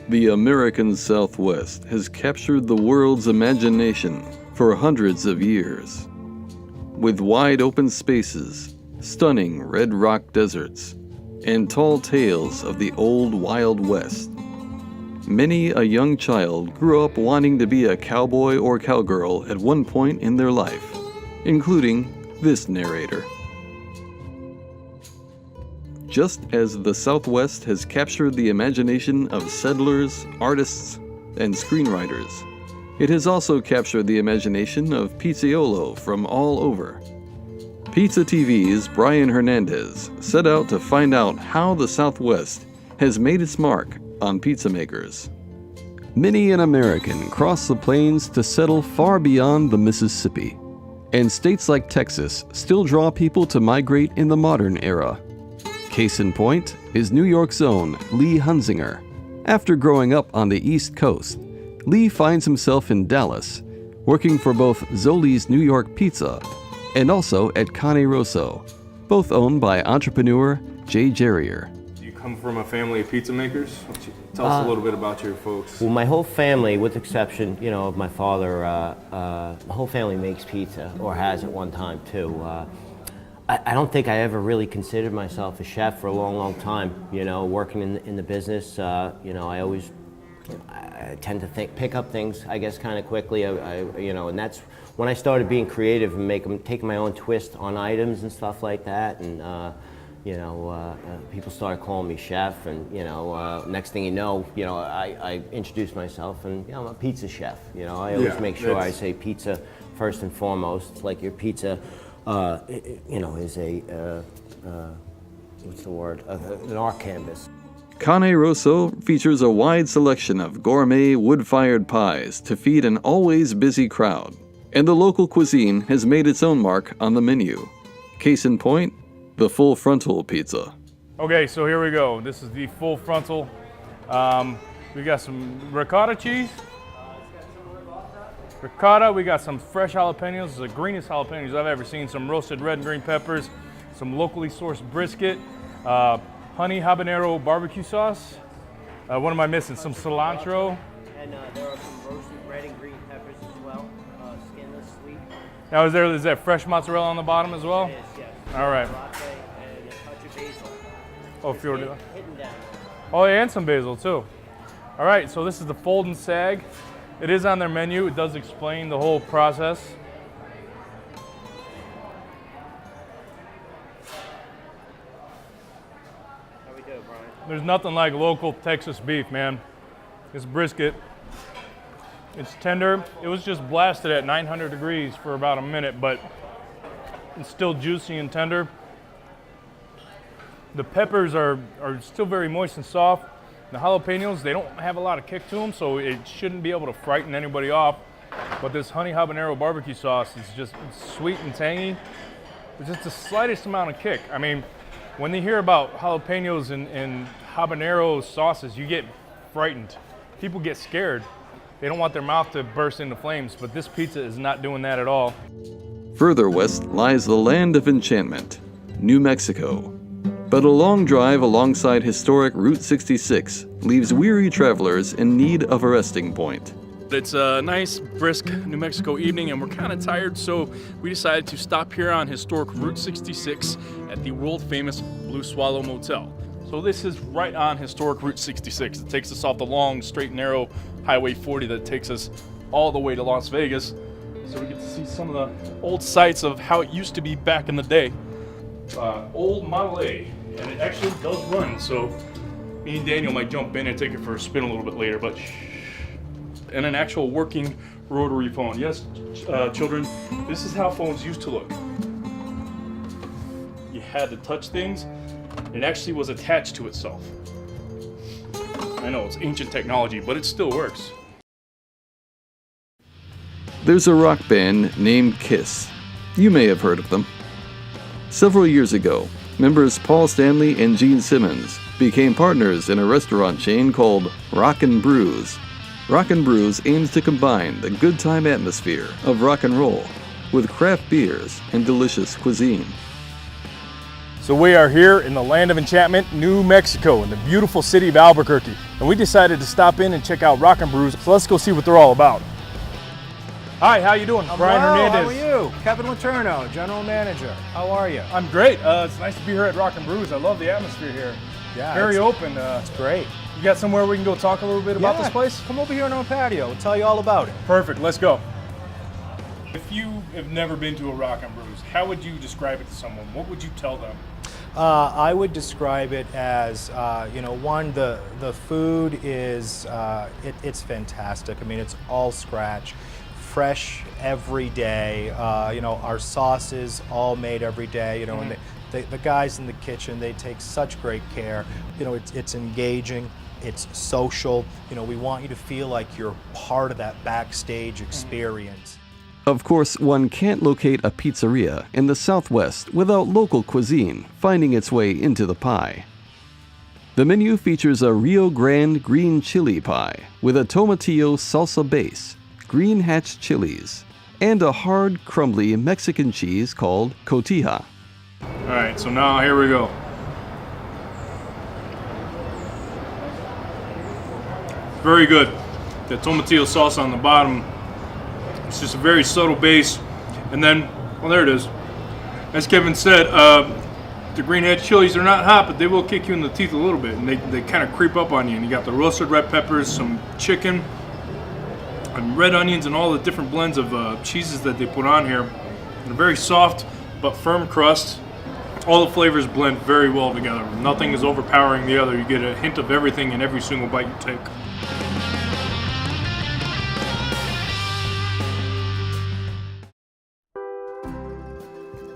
The American Southwest has captured the world's imagination for hundreds of years. With wide open spaces, stunning red rock deserts, and tall tales of the old Wild West, many a young child grew up wanting to be a cowboy or cowgirl at one point in their life, including this narrator. Just as the Southwest has captured the imagination of settlers, artists, and screenwriters, it has also captured the imagination of pizzaiolo from all over. PizzaTV's Brian Hernandez set out to find out how the Southwest has made its mark on pizza makers. Many an American crossed the plains to settle far beyond the Mississippi, and states like Texas still draw people to migrate in the modern era. Case in point is New York's own Lee Hunzinger. After growing up on the East Coast, Lee finds himself in Dallas, working for both Zoli's New York Pizza and also at Cane Rosso, both owned by entrepreneur Jay Jerrier. Do you come from a family of pizza makers? Tell us a little bit about your folks. Well, my whole family, with the exception, of my father, my whole family makes pizza, or has at one time too. I don't think I ever really considered myself a chef for a long, long time. Working in the business, I tend to pick up things, I guess, kind of quickly. And that's when I started being creative and taking my own twist on items and stuff like that. And people started calling me chef, and next thing you know, I introduced myself, and I'm a pizza chef. I always make sure I say pizza first and foremost. Like your pizza. Is an art canvas. Cane Rosso features a wide selection of gourmet wood-fired pies to feed an always busy crowd, and the local cuisine has made its own mark on the menu. Case in point, the full frontal pizza. Okay, so here we go. This is the full frontal. We got some ricotta cheese. Ricotta, we got some fresh jalapenos, the greenest jalapenos I've ever seen, some roasted red and green peppers, some locally sourced brisket, honey habanero barbecue sauce. What am I missing? Some cilantro. And there are some roasted red and green peppers as well, skinless, sweet. Now is that fresh mozzarella on the bottom as well? It is, yes. All right. Latte and a touch of basil. Oh, if you were to... Hidden down. Oh, yeah, and some basil too. All right, so this is the fold and sag. It is on their menu. It does explain the whole process. How we do, Brian? There's nothing like local Texas beef, man. This brisket, it's tender. It was just blasted at 900 degrees for about a minute, but it's still juicy and tender. The peppers are still very moist and soft. The jalapenos, they don't have a lot of kick to them, so it shouldn't be able to frighten anybody off. But this honey habanero barbecue sauce is just sweet and tangy. It's just the slightest amount of kick. I mean, when they hear about jalapenos and habanero sauces, you get frightened. People get scared. They don't want their mouth to burst into flames, but this pizza is not doing that at all. Further west lies the land of enchantment, New Mexico. But a long drive alongside historic Route 66 leaves weary travelers in need of a resting point. It's a nice, brisk New Mexico evening, and we're kind of tired, so we decided to stop here on historic Route 66 at the world-famous Blue Swallow Motel. So this is right on historic Route 66. It takes us off the long, straight, narrow Highway 40 that takes us all the way to Las Vegas. So we get to see some of the old sites of how it used to be back in the day. Old Model A. And it actually does run, so me and Daniel might jump in and take it for a spin a little bit later, but and an actual working rotary phone. Yes, children, this is how phones used to look. You had to touch things. It actually was attached to itself. I know, it's ancient technology, but it still works. There's a rock band named Kiss. You may have heard of them. Several years ago, members Paul Stanley and Gene Simmons became partners in a restaurant chain called Brews. Brews aims to combine the good time atmosphere of rock and roll with craft beers and delicious cuisine. So we are here in the land of enchantment, New Mexico, in the beautiful city of Albuquerque. And we decided to stop in and check out Rockin' Brews, so let's go see what they're all about. Hi, how you doing? Brian Hernandez. How are you? Kevin Letourneau, General Manager. How are you? I'm great. It's nice to be here at Rockin' Brews. I love the atmosphere here. Yeah, Very open. It's great. You got somewhere we can go talk a little bit about this place? Come over here on our patio. We'll tell you all about it. Perfect, let's go. If you have never been to a Rockin' Brews, how would you describe it to someone? What would you tell them? I would describe it as, one, the food is, it's fantastic. I mean, it's all scratch, fresh every day. Our sauces all made every day, and the guys in the kitchen, they take such great care. It's engaging, it's social. We want you to feel like you're part of that backstage experience. Of course, one can't locate a pizzeria in the Southwest without local cuisine finding its way into the pie. The menu features a Rio Grande green chili pie with a tomatillo salsa base, green hatch chilies, and a hard, crumbly Mexican cheese called cotija. All right, so now here we go. Very good. The tomatillo sauce on the bottom. It's just a very subtle base. And then, well, there it is. As Kevin said, the green hatch chilies are not hot, but they will kick you in the teeth a little bit. And they kind of creep up on you. And you got the roasted red peppers, some chicken, and red onions, and all the different blends of cheeses that they put on here. And a very soft but firm crust. All the flavors blend very well together. Nothing is overpowering the other. You get a hint of everything in every single bite you take.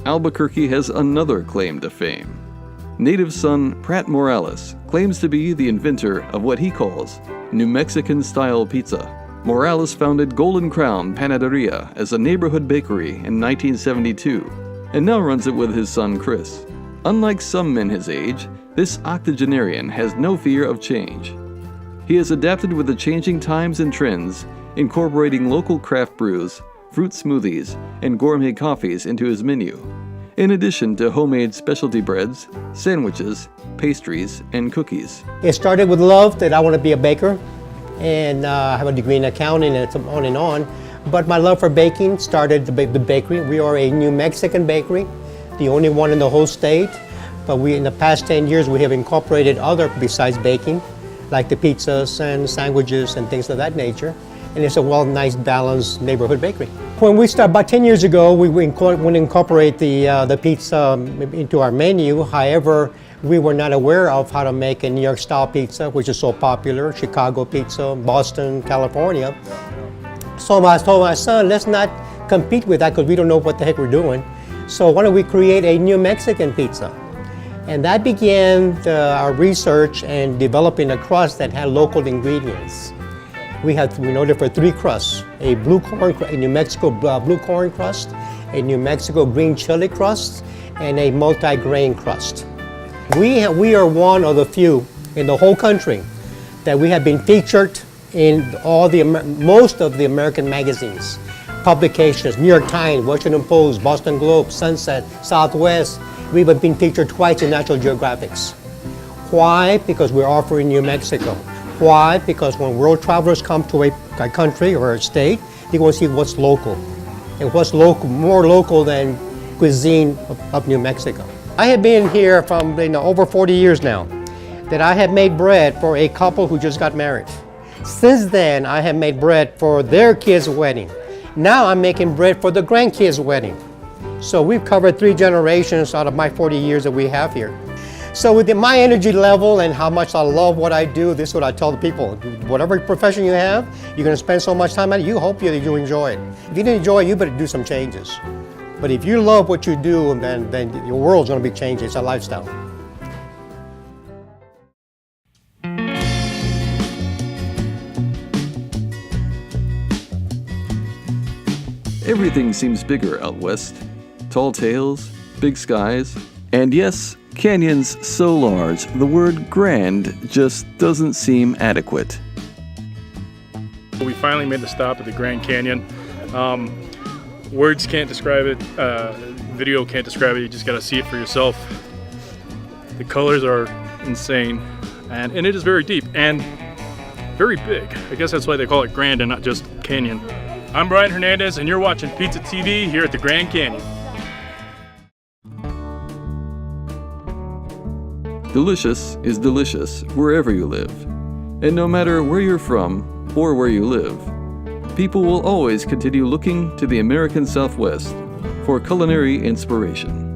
Albuquerque has another claim to fame. Native son Pratt Morales claims to be the inventor of what he calls New Mexican-style pizza. Morales founded Golden Crown Panaderia as a neighborhood bakery in 1972, and now runs it with his son Chris. Unlike some men his age, this octogenarian has no fear of change. He has adapted with the changing times and trends, incorporating local craft brews, fruit smoothies, and gourmet coffees into his menu, in addition to homemade specialty breads, sandwiches, pastries, and cookies. It started with love that I want to be a baker, and I have a degree in accounting and it's on and on. But my love for baking started the bakery. We are a New Mexican bakery, the only one in the whole state. But in the past 10 years, we have incorporated other besides baking, like the pizzas and sandwiches and things of that nature. And it's a nice, balanced neighborhood bakery. When we started, about 10 years ago, we incorporate the pizza into our menu. However, we were not aware of how to make a New York style pizza, which is so popular, Chicago pizza, Boston, California. So I told my son, let's not compete with that because we don't know what the heck we're doing. So why don't we create a New Mexican pizza? And that began our research and developing a crust that had local ingredients. We noted for 3 crusts: a New Mexico blue corn crust, a New Mexico green chili crust, and a multi-grain crust. We are one of the few in the whole country that we have been featured in most of the American magazines, publications: New York Times, Washington Post, Boston Globe, Sunset, Southwest. We've been featured twice in National Geographics. Why? Because we're offering New Mexico. Why? Because when world travelers come to a country or a state, they want to see what's local. And what's more local than cuisine of New Mexico. I have been here from over 40 years now, that I have made bread for a couple who just got married. Since then, I have made bread for their kids' wedding. Now I'm making bread for the grandkids' wedding. So we've covered 3 generations out of my 40 years that we have here. So with my energy level and how much I love what I do, this is what I tell the people. Whatever profession you have, you're going to spend so much time at it, you hope that you enjoy it. If you didn't enjoy it, you better do some changes. But if you love what you do, then your world's going to be changing. It's a lifestyle. Everything seems bigger out west. Tall tales, big skies, and yes, canyons so large the word grand just doesn't seem adequate. We finally made the stop at the Grand Canyon. Words can't describe it, video can't describe it, you just gotta see it for yourself. The colors are insane, and it is very deep and very big. I guess that's why they call it Grand and not just Canyon. I'm Brian Hernandez, and you're watching Pizza TV here at the Grand Canyon. Delicious is delicious wherever you live. And no matter where you're from or where you live, people will always continue looking to the American Southwest for culinary inspiration.